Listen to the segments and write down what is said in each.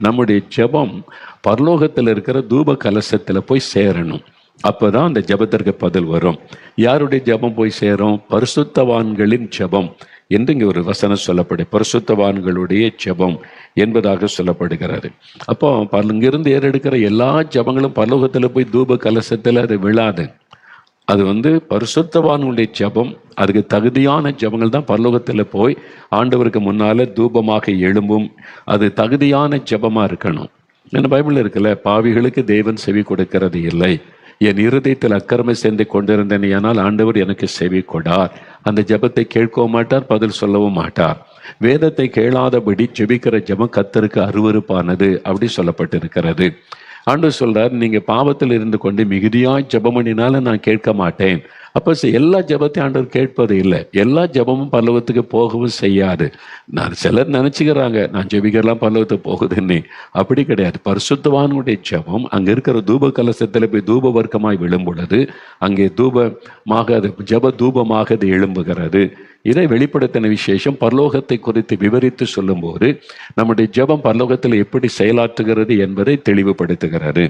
நம்முடைய ஜெபம் பரலோகத்தில் இருக்கிற தூப கலசத்தில் போய் சேரணும். அப்போதான் அந்த ஜெபத்திற்கு பதில் வரும். யாருடைய ஜெபம் போய் சேரும்? பரிசுத்தவான்களின் ஜெபம் என்று இங்கே ஒரு வசனம் சொல்லப்படு, பரிசுத்தவான்களுடைய ஜெபம் என்பதாக சொல்லப்படுகிறது. அப்போ இங்கிருந்து ஏறெடுக்கிற எல்லா ஜெபங்களும் பரலோகத்தில் போய் தூப கலசத்தில் அது விழாது. அது பரிசுத்தவான்களுடைய ஜெபம், அதுக்கு தகுதியான ஜெபங்கள் தான் பரலோகத்தில் போய் ஆண்டவருக்கு முன்னால தூபமாக எழும்பும். அது தகுதியான ஜெபமா இருக்கணும். என்ன பைபிள் இருக்குல்ல, பாவிகளுக்கு தேவன் செவி கொடுக்கிறது இல்லை, என் இருதயத்தில் அக்கிரமை சேர்ந்து கொண்டிருந்தேன், ஆனால் ஆண்டவர் எனக்கு செவி கொடார். அந்த ஜெபத்தை கேட்கவும் மாட்டார், பதில் சொல்லவும் மாட்டார். வேதத்தை கேளாதபடி ஜெபிக்கிற ஜெபம் கர்த்தருக்கு அருவருப்பானது அப்படி சொல்லப்பட்டிருக்கிறது. ஆண்டவர் சொல்றார், நீங்க பாவத்தில் இருந்து கொண்டு மிகுதியாய் ஜெபம் பண்ணினாலும் நான் கேட்க மாட்டேன். அப்ப எல்லா ஜெபத்தையும் ஆண்டவர் கேட்பது இல்லை. எல்லா ஜெபமும் பரலோகத்துக்கு போகவும் செய்யாது. சிலர் நினைச்சுக்கிறாங்க நான் ஜெபிக்கலாம் பரலோகத்துக்கு போகுதுன்னு. அப்படி கிடையாது. பரிசுத்தவானுடைய ஜெபம் அங்க இருக்கிற தூப கலசத்துல போய் தூப வர்க்கமாய் விழும் பொழுது அங்கே தூபமாக அது ஜெப தூபமாக அது எழும்புகிறது. இதை வெளிப்படுத்தின விசேஷம் பரலோகத்தை குறித்து விவரித்து சொல்லும்போது நம்முடைய ஜெபம் பரலோகத்தில் எப்படி செயலாற்றுகிறது என்பதை தெளிவுபடுத்துகிறது.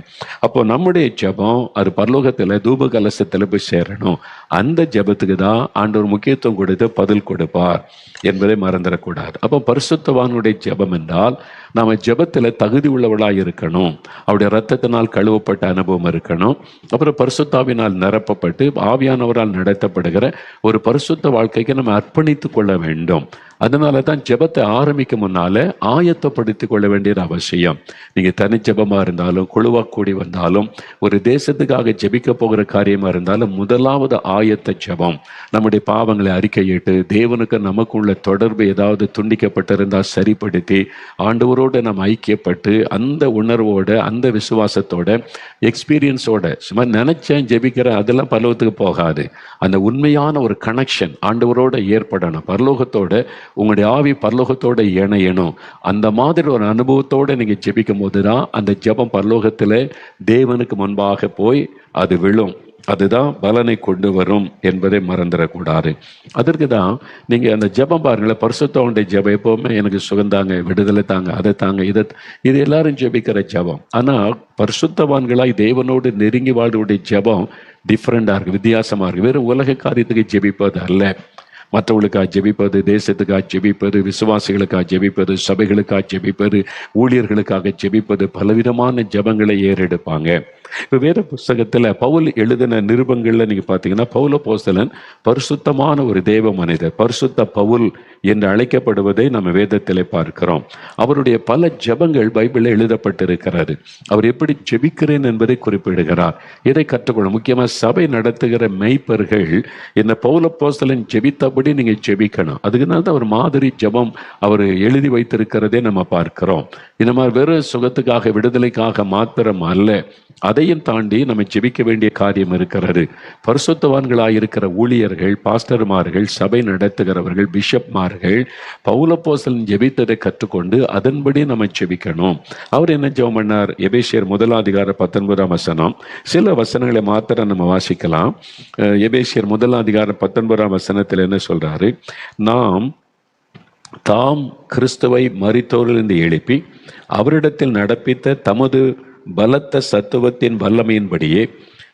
அப்போ நம்முடைய ஜெபம் அது பரலோகத்தில் தூப கலசத்தில் போய் சேரணும். அந்த ஜெபத்துக்கு தான் ஆண்டவர் முக்கியத்துவம் கொடுத்து பதில் கொடுப்பார் என்பதை மறந்துடக்கூடாது. அப்போ பரிசுத்தவானுடைய ஜெபம் என்றால் நாம ஜெபத்தில் தகுதி உள்ளவளாக இருக்கணும். அவருடைய இரத்தத்தினால் கழுவப்பட்ட அனுபவம் இருக்கணும். அப்புறம் பரிசுத்தாவினால் நிரப்பப்பட்டு ஆவியானவரால் நடத்தப்படுகிற ஒரு பரிசுத்த வாழ்க்கைக்கு நம்ம அர்ப்பணித்து கொள்ள வேண்டும். அதனால தான் ஜெபத்தை ஆரம்பிக்க முன்னால ஆயத்தப்படுத்திக் கொள்ள வேண்டியது அவசியம். நீங்க தனி ஜெபமா இருந்தாலும் குழுவா கூடி வந்தாலும் ஒரு தேசத்துக்காக ஜெபிக்க போகிற காரியமா இருந்தாலும் முதலாவது ஆயத்த ஜெபம். நம்முடைய பாவங்களை அறிக்கையிட்டு தேவனுக்கு நமக்குள்ள தொடர்பு ஏதாவது துண்டிக்கப்பட்டிருந்தால் சரிப்படுத்தி ஆண்டவரோடு நம்ம ஐக்கியப்பட்டு அந்த உணர்வோட அந்த விசுவாசத்தோட எக்ஸ்பீரியன்ஸோட சும்மா நினைச்சேன் ஜெபிக்கிறேன் அதெல்லாம் பரலோகத்துக்கு போகாது. அந்த உண்மையான ஒரு கனெக்ஷன் ஆண்டவரோட ஏற்படணும். பரலோகத்தோட உங்களுடைய ஆவி பரலோகத்தோட இணையணும். அந்த மாதிரி ஒரு அனுபவத்தோட நீங்க ஜெபிக்கும் போதுதான் அந்த ஜெபம் பரலோகத்துல தேவனுக்கு முன்பாக போய் அது விழும். அதுதான் பலனை கொண்டு வரும் என்பதை மறந்துடக்கூடாது. அதற்கு தான் நீங்க அந்த ஜெபம் பாருங்களேன், பரிசுத்தவானுடைய ஜெபம் எப்பவுமே எனக்கு சுகந்தாங்க, விடுதலை தாங்க, அதை தாங்க, இது எல்லாரும் ஜெபிக்கிற ஜெபம். ஆனா பரிசுத்தவான்களாய் தேவனோடு நெருங்கி வாழ்வுடைய ஜெபம் டிஃப்ரெண்டா இருக்கு, வித்தியாசமா இருக்கு. வெறும் உலக காரியத்துக்கு ஜெபிப்பது அல்ல, மற்றவர்களுக்காக ஜெபிப்பது, தேசத்துக்காக ஜெபிப்பது, விசுவாசிகளுக்காக ஜெபிப்பது, சபைகளுக்காக ஜெபிப்பது, ஊழியர்களுக்காக ஜெபிப்பது, பலவிதமான ஜெபங்களை ஏறெடுப்பாங்க. இப்போ வேத புஸ்தகத்தில் பவுல் எழுதின நிருபங்கள்ல நீங்க பார்த்தீங்கன்னா பவுல் அப்போஸ்தலன் பரிசுத்தமான ஒரு தேவ மனிதர், பரிசுத்த பவுல் என்று அழைக்கப்படுவதை நம்ம வேதத்தில் பார்க்கிறோம். அவருடைய பல ஜெபங்கள் பைபிளில் எழுதப்பட்டிருக்கிறது. அவர் எப்படி ஜெபிக்கிறேன் என்பதை குறிப்பிடுகிறார். இதை கற்றுக்கொள்ள முக்கியமாக சபை நடத்துகிற மெய்ப்பர்கள் இந்த பவுல் அப்போஸ்தலன் ஜெபித்தபடி நீங்க ஜெபிக்கணும். அதுக்குனால தான் அவர் மாதிரி ஜெபம் அவர் எழுதி வைத்திருக்கிறதே நம்ம பார்க்கிறோம். இந்த மாதிரி வெறும் சுகத்துக்காக விடுதலைக்காக மாத்திரம் அல்ல, அதையும் தாண்டி நம்ம ஜெபிக்க வேண்டிய காரியம் இருக்கிறது. பரிசுத்தவான்களாயிருக்கிற ஊழியர்கள், பாஸ்டர்மார்கள், சபை நடத்துகிறவர்கள், பிஷப்மார்கள் பவுல் அப்போஸ்தலன் ஜெபித்ததை கற்றுக்கொண்டு அதன்படி நம்ம ஜெபிக்கணும். அவர் என்ன ஜெபம் பண்ணார்? எபேசியர் 1:19 சில வசனங்களை மாத்திரம் நம்ம வாசிக்கலாம். எபேசியர் 1:19 என்ன சொல்றாரு? தாம் கிறிஸ்துவை மரித்தோரிலிருந்து எழுப்பி அவரிடத்தில் நடப்பித்த தமது பலத்த சத்துவத்தின் வல்லமையின்படியே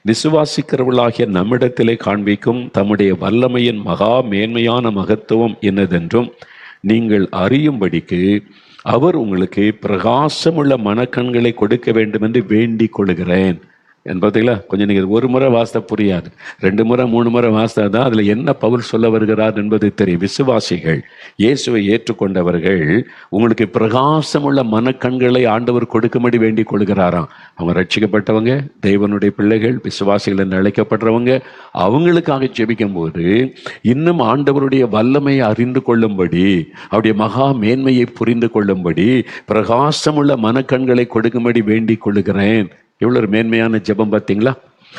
விசுவாசிக்கிறவர்களாகிய நம்மிடத்திலே காண்பிக்கும் தம்முடைய வல்லமையின் மகா மேன்மையான மகத்துவம் என்னதென்றும் நீங்கள் அறியும்படிக்கு அவர் உங்களுக்கு பிரகாசமுள்ள மனக்கண்களை கொடுக்க வேண்டும் என்று வேண்டிக் கொள்கிறேன் என்பதுல கொஞ்சம் நீங்கள் ஒரு முறை வாசித்தா புரியாது, 2 முறை 3 முறை வாசித்தா தான் அதுல என்ன பவுல் சொல்ல வருகிறார் என்பது தெரியும். விசுவாசிகள், இயேசுவை ஏற்றுக்கொண்டவர்கள் உங்களுக்கு பிரகாசமுள்ள மனக்கண்களை ஆண்டவர் கொடுக்கும்படி வேண்டிக் கொள்கிறாராம். அவங்க ரட்சிக்கப்பட்டவங்க, தேவனுடைய பிள்ளைகள், விசுவாசிகள் என்று அழைக்கப்படுறவங்க, அவங்களுக்காக ஜெபிக்கும் போது இன்னும் ஆண்டவருடைய வல்லமையை அறிந்து கொள்ளும்படி, அவருடைய மகா மேன்மையை புரிந்து கொள்ளும்படி பிரகாசமுள்ள மனக்கண்களை கொடுக்கும்படி வேண்டிக் கொள்ளுகிறேன். எவ்வளவு மேன்மையான ஜெபம் பார்த்தீங்களா?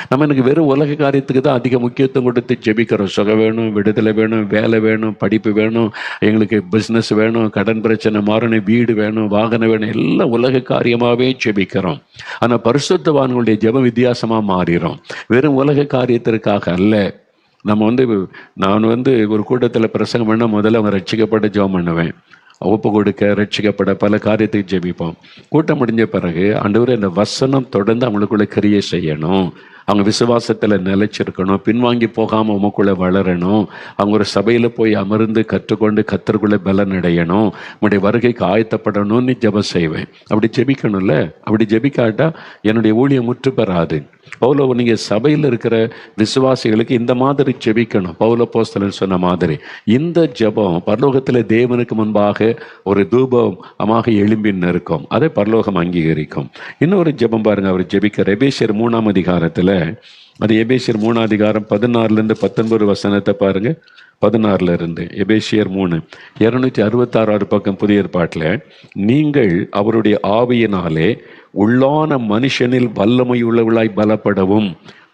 நம்ம எனக்கு வெறும் உலக காரியத்துக்கு தான் அதிக முக்கியத்துவம் கொடுத்து ஜெபிக்கிறோம். சுகம் வேணும், விடுதலை வேணும், வேலை வேணும், படிப்பு வேணும், எங்களுக்கு பிஸ்னஸ் வேணும், கடன் பிரச்சனை மாறணும், வீடு வேணும், வாகனம் வேணும், எல்லாம் உலக காரியமாகவே ஜெபிக்கிறோம். ஆனால் பரிசுத்தவான்களுடைய ஜெபம் வித்தியாசமாக மாறிடும். வெறும் உலக காரியத்திற்காக அல்ல. நம்ம நான் ஒரு கூட்டத்தில் பிரசங்கம் பண்ண முதல்ல அவங்க ரட்சிக்கப்பட்ட ஜெபம் பண்ணுவேன். ஒப்பு கொடுக்க, ரட்சிக்கப்பட பல காரியத்துக்கு ஜெபிப்போம். கூட்டம் முடிஞ்ச பிறகு ஆண்டவரே இந்த வசனம் தொடர்ந்து அவங்களுக்குள்ள கிரியை செய்யணும், அவங்க விசுவாசத்தில் நிலைச்சிருக்கணும், பின்வாங்கி போகாமல் உமக்குள்ளே வளரணும், அவங்க ஒரு சபையில் போய் அமர்ந்து கற்றுக்கொண்டு கத்தருக்குள்ளே பலன் அடையணும், உங்களுடைய வருகைக்கு ஆயத்தப்படணும்னு ஜெபம் செய்வேன். அப்படி ஜெபிக்கணும்ல. அப்படி ஜெபிக்காட்டா என்னுடைய ஊழியம் முற்று பெறாது. பவுல நீங்கள் சபையில் இருக்கிற விசுவாசிகளுக்கு இந்த மாதிரி ஜெபிக்கணும். பவுல அப்போஸ்தலன் சொன்ன மாதிரி இந்த ஜெபம் பரலோகத்தில் தேவனுக்கு முன்பாக ஒரு தூபமாக எழும்பின் இருக்கும். அதை பரலோகம் அங்கீகரிக்கும். இன்னொரு ஜெபம் பாருங்க, அவர் ஜெபிக்கிற எபேசியர் 3ஆம் அதிகாரத்தில், அது எபேசியர் 3ஆம் அதிகாரம் 16-19 வசனத்தை பாருங்க. 16 இருந்து எபேசியர் 3 266 பக்கம் புதிய ஏற்பாட்டில், நீங்கள் அவருடைய ஆவியினாலே உள்ளான மனுஷனில் வல்லமையுள்ளவளாய் பலப்படவும்,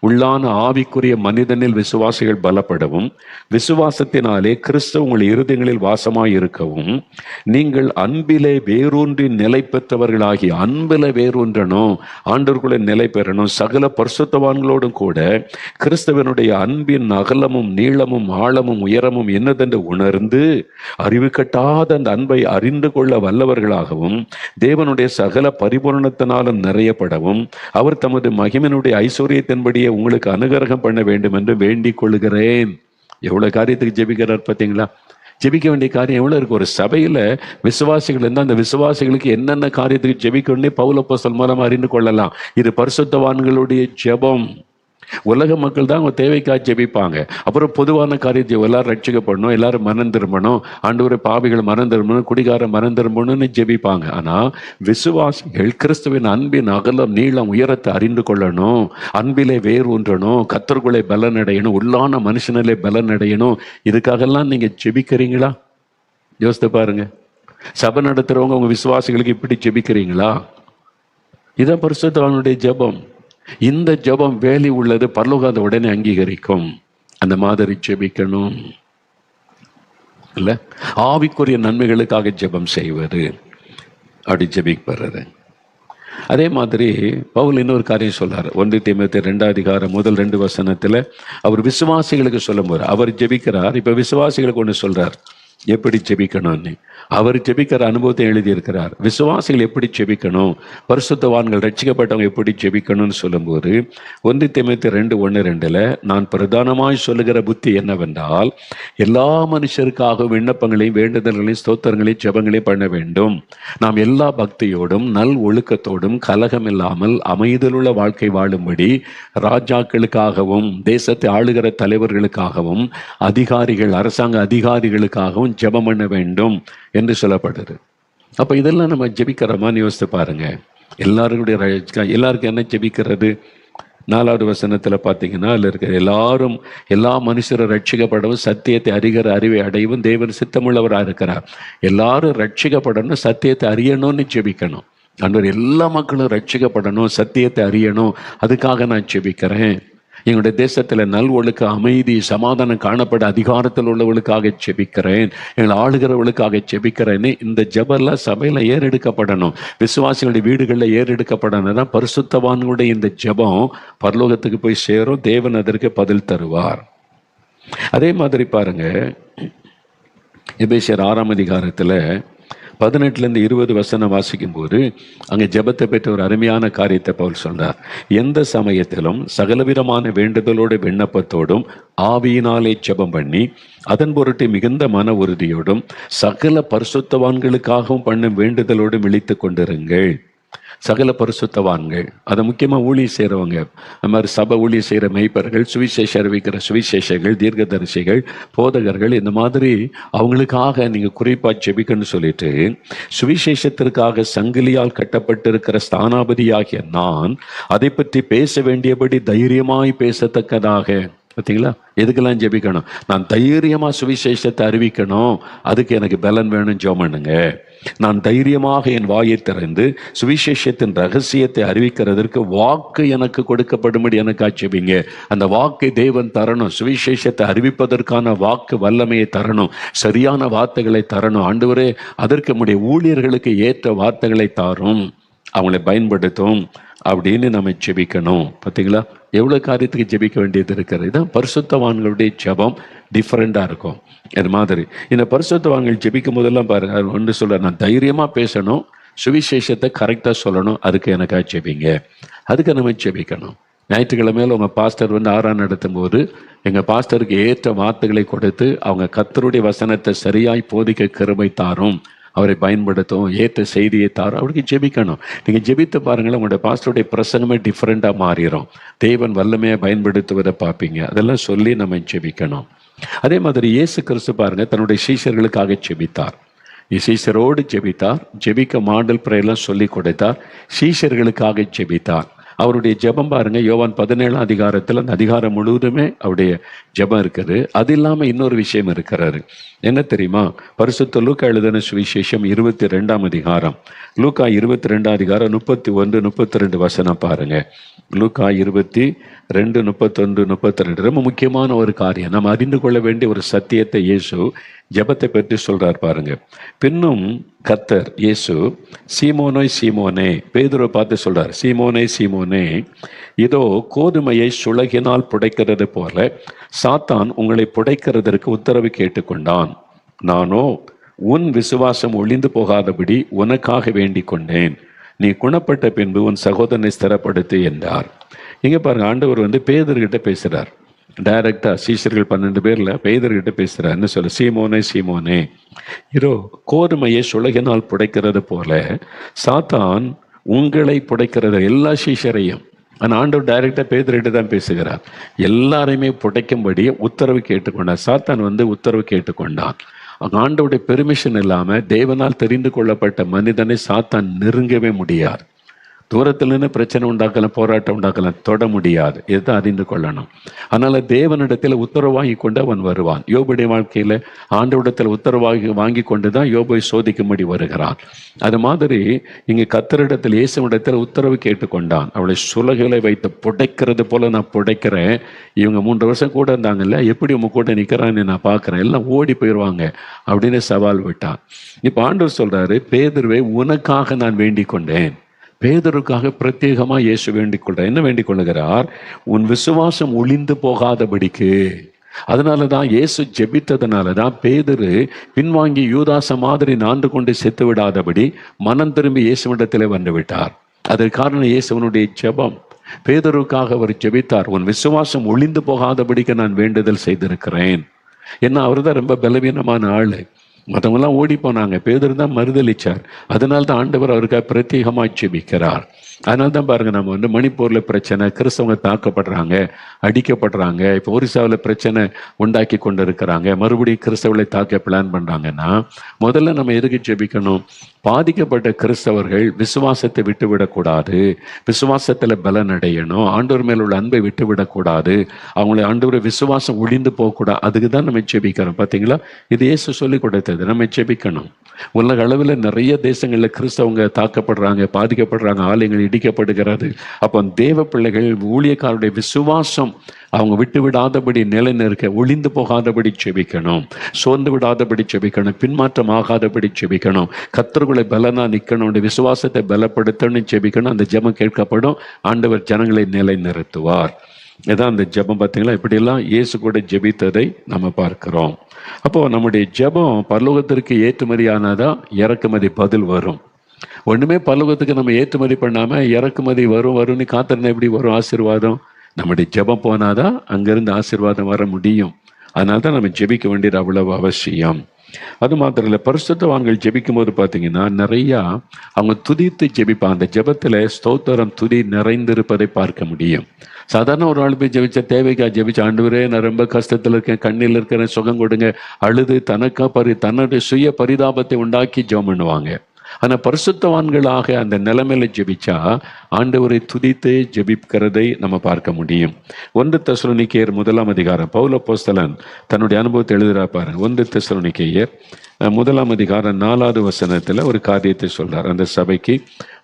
உள்ளான ஆவிக்குரிய மனிதனில் விசுவாசிகள் பலப்படவும், விசுவாசத்தினாலே கிறிஸ்து உங்கள் இருதயங்களில் வாசமாய் இருக்கவும், நீங்கள் அன்பிலே வேரூன்றி நிலை பெற்றவர்களாகி, அன்பில வேரூன்றணும், ஆண்டவர்களை நிலை பெறணும், சகல பரிசுத்தவான்களோடும் கூட கிறிஸ்துவனுடைய அன்பின் அகலமும் நீளமும் ஆழமும் உயரமும் என்னதென்று உணர்ந்து அறிவு கட்டாத அந்த அன்பை அறிந்து கொள்ள வல்லவர்களாகவும், தேவனுடைய சகல பரிபூரணத்தினாலும் நிறையப்படவும், அவர் தமது மகிமையினுடைய ஐஸ்வர்யத்தின்படியே உங்களுக்கு அனுகிரகம் பண்ண வேண்டும் என்று வேண்டிக் கொள்கிறேன். எவ்வளவு காரியத்துக்கு ஜெபிக்கிறார் பார்த்தீங்களா? ஜெபிக்க வேண்டிய காரியம் எவ்வளவு இருக்கு. ஒரு சபையில விசுவாசிகள் இருந்தால் அந்த விசுவாசிகளுக்கு என்னென்ன காரியத்துக்கு ஜெபிக்கணும்னே பவுல் அப்போஸ்தலன் மூலமா அறிந்து கொள்ளலாம். இது பரிசுத்தவான்களுடைய ஜெபம். உலக மக்கள் தான் அவங்க தேவைக்காக ஜெபிப்பாங்க. அப்புறம் பொதுவான காரியத்தை எல்லாரும் ரட்சிக்கப்படணும், எல்லாரும் மனம் திரும்பணும், ஆண்டவரே பாவிகள் மனம் திரும்பணும், குடிகார மனம் திரும்பணும்னு ஜெபிப்பாங்க. ஆனால் விசுவாசிகள் கிறிஸ்துவின் அன்பின் அகலம் நீளம் உயரத்தை அறிந்து கொள்ளணும், அன்பிலே வேர் ஊன்றணும், கத்தருக்குள்ளே பலன் அடையணும், உள்ளான மனுஷனிலே பலன் அடையணும். இதுக்காகலாம் நீங்கள் ஜெபிக்கிறீங்களா? யோசித்து பாருங்க. சபை நடத்துகிறவங்க உங்கள் விசுவாசிகளுக்கு இப்படி ஜெபிக்கிறீங்களா? இதான் பரிசுத்தவானுடைய ஜெபம். இந்த ஜெபம் வேலி உள்ளது, பரலோகம் அதை உடனே அங்கீகரிக்கும். அந்த மாதிரி ஜெபிக்கணும் இல்ல. ஆவிக்குரிய நன்மைகளுக்காக ஜெபம் செய்வது, அப்படி ஜெபிக்கிறது. அதே மாதிரி பவுல் இன்னொரு காரியம் சொல்றாரு. 1 தீமோத்தேயு 2ஆம் அதிகாரம் முதல் 2 வசனத்துல அவர் விசுவாசிகளுக்கு சொல்லும் போது அவர் ஜெபிக்கிறார். இப்ப விசுவாசிகளுக்கு ஒன்று சொல்றார், எப்படி ஜெபிக்கணும்னு. அவர் ஜெபிக்கிற அனுபவத்தை எழுதியிருக்கிறார். விசுவாசிகள் எப்படி ஜெபிக்கணும், பரிசுத்தவான்கள் ரட்சிக்கப்பட்டவங்க எப்படி ஜெபிக்கணும்னு சொல்லும்போது 1 தீமோத்தேயு 2:1-2 நான் பிரதானமாய் சொல்லுகிற புத்தி என்னவென்றால், எல்லா மனுஷருக்காக விண்ணப்பங்களையும் வேண்டுதல்களையும் ஸ்தோத்திரங்களையும் ஜெபங்களையும் பண்ண வேண்டும். நாம் எல்லா பக்தியோடும் நல் ஒழுக்கத்தோடும் கலகம் இல்லாமல் அமைதலுள்ள வாழ்க்கை வாழும்படி ராஜாக்களுக்காகவும் தேசத்தை ஆளுகிற தலைவர்களுக்காகவும் அதிகாரிகள் அரசாங்க அதிகாரிகளுக்காகவும் ஜெபம் பண்ண வேண்டும் என்று சொல்லப்படுது. அப்ப இதெல்லாம் நம்ம ஜெபிக்கிறோமான்னு யோசித்து பாருங்க. எல்லாருக்கும் என்ன ஜெபிக்கிறது? 4வது வசனத்துல பார்த்தீங்கன்னா அதில் இருக்கிற எல்லா மனுஷரும் ரட்சிக்கப்படவும் சத்தியத்தை அறிகிற அறிவை அடையவும் தேவன் சித்தமுள்ளவராக இருக்கிறார். எல்லாரும் ரட்சிக்கப்படணும், சத்தியத்தை அறியணும்னு ஜெபிக்கணும். ஆண்டவர் எல்லா மக்களும் ரட்சிக்கப்படணும், சத்தியத்தை அறியணும், அதுக்காக நான் ஜெபிக்கிறேன். எங்களுடைய தேசத்தில் நல் ஒழுக்க அமைதி சமாதானம் காணப்பட அதிகாரத்தில் உள்ளவர்களுக்காக ஜெபிக்கிறேன், எங்களை ஆளுகிறவர்களுக்காக ஜெபிக்கிறேன்னு இந்த ஜெபெல்லாம் சபையில் ஏறெடுக்கப்படணும். விசுவாசிகளுடைய வீடுகளில் ஏறெடுக்கப்படணும்னா பரிசுத்தவான்களுடைய இந்த ஜெபம் பரலோகத்துக்கு போய் சேரும். தேவன் அதற்கு பதில் தருவார். அதே மாதிரி பாருங்க, எபேசியர் 6ஆம் அதிகாரத்தில் 18-20 வசனம் வாசிக்கும் போது அங்கே ஜெபத்தை பெற்ற ஒரு அருமையான காரியத்தை பவுல் சொல்றார். எந்த சமயத்திலும் சகலவிதமான வேண்டுதலோடு விண்ணப்பத்தோடும் ஆவியினாலே ஜெபம் பண்ணி அதன் பொருட்டு மிகுந்த மன உறுதியோடும் சகல பரிசுத்தவான்களுக்காகவும் பண்ணும் வேண்டுதலோடு விழித்து கொண்டிருங்கள். சகல பரிசுத்தவான்கள், அதை முக்கியமாக ஊழியம் செய்கிறவங்க, அந்த மாதிரி சபை ஊழியம் செய்கிற மெய்ப்பர்கள், சுவிசேஷ அறிவிக்கிற சுவிசேஷர்கள், தீர்க்கதரிசிகள், போதகர்கள், இந்த மாதிரி அவங்களுக்காக நீங்கள் குறிப்பாக ஜெபிக்கணும்னு சொல்லிட்டு, சுவிசேஷத்திற்காக சங்கிலியால் கட்டப்பட்டிருக்கிற ஸ்தானாபதியாகிய நான் அதை பற்றி பேச வேண்டியபடி தைரியமாய் பேசத்தக்கதாக. பார்த்தீங்களா? எதுக்கெல்லாம் ஜெபிக்கணும்? நான் தைரியமாக சுவிசேஷத்தை அறிவிக்கணும், அதுக்கு எனக்கு பலன் வேணும், ஜெபம் பண்ணுங்க. நான் தைரியமாக என் வாயை திறந்து சுவிசேஷத்தின் ரகசியத்தை அறிவிக்கிறதற்கு வாக்கு எனக்கு கொடுக்கப்படும்படி எனக்கு ஆட்சேபிங்க. அந்த வாக்கை தேவன் தரணும். சுவிசேஷத்தை அறிவிப்பதற்கான வாக்கு வல்லமையை தரணும், சரியான வார்த்தைகளை தரணும். ஆண்டவரே, அதற்கு நம்முடைய ஊழியர்களுக்கு ஏற்ற வார்த்தைகளை தாரும், அவங்களை பயன்படுத்தும். அப்படின்னு நம்ம ஜெபிக்கணும். பார்த்தீங்களா, எவ்வளோ காரியத்துக்கு ஜெபிக்க வேண்டியது இருக்கிறது. இதான் பரிசுத்தவான்களுடைய ஜெபம் டிஃப்ரெண்டாக இருக்கும். அது மாதிரி இந்த பரிசுத்தவான்கள் ஜெபிக்கும் போதெல்லாம் பாருங்க, ஒன்று சொல்ல, நான் தைரியமாக பேசணும், சுவிசேஷத்தை கரெக்டாக சொல்லணும், அதுக்கு எனக்காக ஜெபிங்க. அதுக்கு நம்ம ஜெபிக்கணும். ஞாயிற்றுக்கிழமையில் உங்கள் பாஸ்டர் வந்து ஆராய்ச்சி நடத்தும் போது எங்கள் பாஸ்டருக்கு ஏற்ற வார்த்தைகளை கொடுத்து அவங்க கர்த்தருடைய வசனத்தை சரியாய் போதிக்க கிருபை தாரும், அவரை பயன்படுத்தும், ஏற்ற செய்தியை தாரும், அவருக்கு ஜெபிக்கணும். நீங்கள் ஜெபித்து பாருங்களேன், உங்களுடைய பாஸ்டருடைய பிரசங்கமே டிஃப்ரெண்ட்டாக மாறிடும். தேவன் வல்லமையை பயன்படுத்துவதை பார்ப்பீங்க. அதெல்லாம் சொல்லி நம்ம ஜெபிக்கணும். அதே மாதிரி இயேசு கிறிஸ்து பாருங்க, தன்னுடைய சீஷர்களுக்காக ஜெபித்தார். சீஷரோடு ஜெபித்தார், ஜெபிக்க மாடல் பிரேயர்லாம் சொல்லி கொடுத்தார், சீஷர்களுக்காக ஜெபித்தார். அவருடைய ஜெபம் பாருங்க, யோவான் 17 அதிகாரத்தில் அந்த அதிகாரம் முழுவதுமே அவருடைய ஜெபம் இருக்குது. அது இல்லாமல் இன்னொரு விஷயம் இருக்கிறாரு. என்ன தெரியுமா? பரிசுத்த லூக்கா எழுதின சுவிசேஷம் 22 அதிகாரம், லூக்கா 22 அதிகாரம் 31, 32 வசனம் பாருங்க. லூக்கா 22, 31, 32 ரொம்ப முக்கியமான ஒரு காரியம். நம்ம அறிந்து கொள்ள வேண்டிய ஒரு சத்தியத்தை இயேசு ஜெபத்தை பற்றி சொல்றார் பாருங்க. பின்னும் கர்த்தர் இயேசு, சீமோனே சீமோனே, பேதுருவை பார்த்து சொல்றார், சீமோனே சீமோனே, இதோ கோதுமையை சுளகினால் புடைக்கிறது போல சாத்தான் உங்களை புடைக்கிறதற்கு உத்தரவு கேட்டுக்கொண்டான். நானோ உன் விசுவாசம் ஒளிந்து போகாதபடி உனக்காக வேண்டிக் கொண்டேன். நீ குணப்பட்ட பின்பு உன் சகோதரனை ஸ்திரப்படுத்து என்றார். இங்க பாருங்க, ஆண்டவர் வந்து பேதுருகிட்ட பேசுறார். டைரக்டா சீஷர்கள் 12 பேர்ல பேதுருகிட்ட பேசுறார். என்ன சொல்ல? சீமோனே சீமோனே, இதோ கோதுமையை சுளகினால் புடைக்கிறது போல சாத்தான் உங்களை புடைக்கிறது. எல்லா சீஷரையும், ஆனால் ஆண்டவர் டைரக்டா பேதுருகிட்ட தான் பேசுகிறார். எல்லாரையுமே புடைக்கும்படி உத்தரவு கேட்டுக்கொண்டார். சாத்தான் வந்து உத்தரவு கேட்டுக்கொண்டான். ஆண்டவருடைய பெர்மிஷன் இல்லாம தேவனால் தெரிந்து கொள்ளப்பட்ட மனிதனை சாத்தான் நெருங்கவே முடியாது. தூரத்துல இருந்து பிரச்சனை உண்டாக்கலாம், போராட்டம் உண்டாக்கலாம், தொட முடியாது. இதுதான் அறிந்து கொள்ளணும். அதனால தேவனிடத்தில் உத்தரவாகி கொண்டு அவன் வருவான். யோபுடைய வாழ்க்கையில ஆண்டவரிடத்தில் உத்தரவாகி வாங்கி கொண்டுதான் யோபை சோதிக்கும்படி வருகிறான். அது மாதிரி இங்க கர்த்தரிடத்தில், இயேசுவிடத்தில் உத்தரவு கேட்டுக்கொண்டான். அவளை சுலகளை வைத்து புடைக்கிறது போல நான் புடைக்கிறேன். இவங்க 3 வருஷம் கூட இருந்தாங்கல்ல, எப்படி உங்க கூட நிக்கிறான்னு நான் பார்க்கிறேன், எல்லாம் ஓடி போயிடுவாங்க அப்படின்னு சவால் விட்டான். இப்ப ஆண்டவர் சொல்றாரு, பேதுருவே உனக்காக நான் வேண்டிக் கொண்டேன். பேதுருக்காக பிரத்யேகமா இயேசு வேண்டிக் கொள்றார். என்ன வேண்டிக் கொள்ளுகிறார்? உன் விசுவாசம் ஒளிந்து போகாதபடிக்கு. அதனாலதான் இயேசு ஜெபித்ததுனாலதான் பேதுரு பின்வாங்கி யூதாச மாதிரி நாண்டு கொண்டு செத்து விடாதபடி மனம் திரும்பி இயேசுவிடத்திலே வந்து விட்டார். அதற்கு காரணம் இயேசுவனுடைய ஜெபம். பேதுருக்காக அவர் ஜெபித்தார், உன் விசுவாசம் ஒளிந்து போகாதபடிக்கு நான் வேண்டுதல் செய்திருக்கிறேன். ஏன்னா அவர் தான் ரொம்ப பலவீனமான ஆளு. மற்றவங்களாம் ஓடி போனாங்க, பேதுரு தான் மறுதளிச்சார். அதனால தான் ஆண்டவர் அவருக்காக பிரத்யேகமாக ஜெபிக்கிறார். அதனால தான் பாருங்க, நம்ம வந்து மணிப்பூர்ல பிரச்சனை, கிறிஸ்தவங்க தாக்கப்படுறாங்க, அடிக்கப்படுறாங்க. இப்போ ஒரிசாவில் பிரச்சனை உண்டாக்கி கொண்டு இருக்கிறாங்க, மறுபடியும் கிறிஸ்தவர்களை தாக்க பிளான் பண்றாங்கன்னா முதல்ல நம்ம எதுக்கு ஜெபிக்கணும்? பாதிக்கப்பட்ட கிறிஸ்தவர்கள் விசுவாசத்தை விட்டுவிடக்கூடாது, விசுவாசத்துல பலன் அடையணும், ஆண்டவர் மேல் உள்ள அன்பை விட்டுவிடக்கூடாது, அவங்களை ஆண்டவரை விசுவாசம் ஒளிந்து போகக்கூடாது. அதுக்கு தான் நம்ம ஜெபிக்கிறோம். பார்த்தீங்களா, இது இயேசு சொல்லி கொடுத்தது, நம்ம ஜெபிக்கணும். உலக அளவில் நிறைய தேசங்களில் கிறிஸ்தவங்க தாக்கப்படுறாங்க, பாதிக்கப்படுறாங்க, ஆலயங்கள் இடிக்கப்படுகிறது. அப்போ தேவ பிள்ளைகள், ஊழியக்காரருடைய விசுவாசம் அவங்க விட்டு விடாதபடி நிலைநிற்க, ஒளிந்து போகாதபடி ஜெபிக்கணும், சோர்ந்து விடாதபடி ஜெபிக்கணும், பின்மாற்றம் ஆகாதபடி ஜெபிக்கணும், கர்த்தர்களை பலனா நிற்கணும், விசுவாசத்தை பலப்படுத்தணும் ஜெபிக்கணும். அந்த ஜெபம் கேட்கப்படும், ஆண்டவர் ஜனங்களை நிலைநிறுத்துவார். இதான் அந்த ஜெபம். பார்த்தீங்களா, இப்படியெல்லாம் இயேசு கூட ஜெபித்ததை நம்ம பார்க்கிறோம். அப்போ நம்முடைய ஜெபம் பரலோகத்திற்கு ஏற்றுமதியானதா இறக்குமதி பதில் வரும். ஒண்ணுமே பரலோகத்துக்கு நம்ம ஏற்றுமதி பண்ணாம இறக்குமதி வரும்னு காத்திருந்தா எப்படி வரும் ஆசீர்வாதம்? நம்முடைய ஜெபம் போனாதான் அங்கிருந்து ஆசீர்வாதம் வர முடியும். அதனால தான் நம்ம ஜெபிக்க வேண்டியது அவ்வளவு அவசியம். அது மாத்திரம் இல்லை, பரிசுத்தவான்கள் ஜெபிக்கும் போது பார்த்தீங்கன்னா நிறைய அவங்க துதித்து ஜெபிப்பாங்க. அந்த ஜெபத்துல ஸ்தோத்திரம், துதி நிறைந்திருப்பதை பார்க்க முடியும். சாதாரண ஒரு ஆள் போய் ஜெபிச்சா, தேவைக்கா ஜெபிச்ச, ஆண்டவரே நான் ரொம்ப கஷ்டத்துல இருக்கேன், கண்ணில் இருக்கிறேன், சுகம் கொடுங்க, அழுது தன்னுடைய சுய பரிதாபத்தை உண்டாக்கி ஜெபம் பண்ணுவாங்க. ஆனா பரிசுத்தவான்களாக அந்த நிலைமையில ஜெபிச்சா ஆண்டவரை துதித்து ஜெபிக்கிறதை நம்ம பார்க்க முடியும். 1 தெசலோனிக்கேயர் 1 அதிகாரம், பவுல் அப்போஸ்தலன் தன்னுடைய அனுபவத்தை எழுதுறா பாருங்க. 1 தெசலோனிக்கேயர் 1 அதிகாரம் 4வது வசனத்துல ஒரு காரியத்தை சொல்றார். அந்த சபைக்கு,